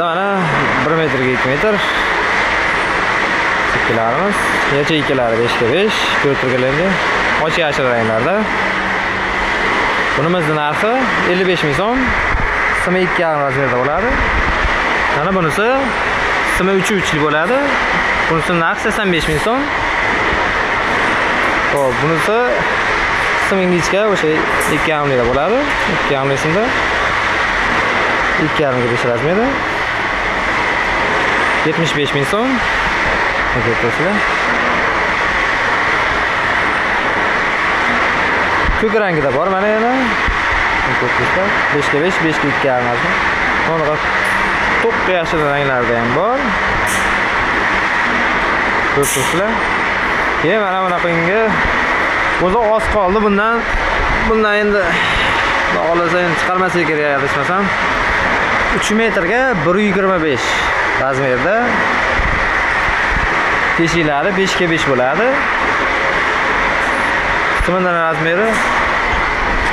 Mana 1 metrga 2 metr. Sikkilarimiz, yacheykalari 5 ga 5, ko'rib turganlaringda ochiq yashil ranglarda. Bunimizning narxi 55 ming so'm. Simi 2,5 razmerda bo'ladi. Mana bunisi simi 3 lik bo'ladi. Bunisi narxi 85 ming so'm. Xo'p, bunisi simi ingichka o'sha 2,5 lik bo'ladi. 2,5 simda 2,5 ga 5 razmerda. 75 ming so'm. Ko'rsizlar. Ko'k rangida bor mana yana. Ko'rsizlar. 5 ga 5, 5 ga 2,5. Sonra to'q yashil ranglarda ham bor. Ko'rsizlar. Keyin mana bunaqangi o'zi oz qoldi bundan endi olsa endi chiqarmasak kerak adashmasam. 3 metrga 125 razmerda. Teshiklari 5 ga 5 bo'ladi. Simindan razmeri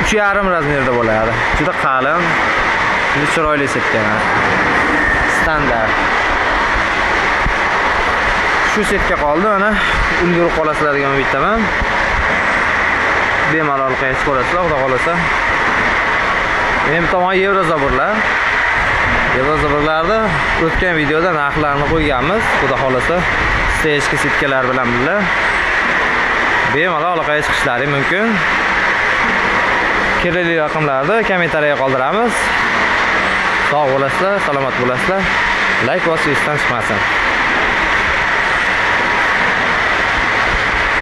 3,5 razmerda bo'ladi. Juda qalin, juda chiroyli setgan. Standart. Shu setga qoldi mana. Ulgurib qolasizlar degan umiddaman. Bemalol qaytib ko'rasizlar, xudo xolasa. Men tomon Yevrozaburlar. Yevrozaburlarda o'tgan videoda narxlarni qo'yganmiz, xudo xolasa. Stejki setkalar bilan birga bemalol aloqaga chiqishlaring mumkin. Kerakli raqamlarni kommentariyaga qoldiramiz. Sog' bo'lasizlar, salomat bo'lasizlar. Like bosishdan chiqmasin.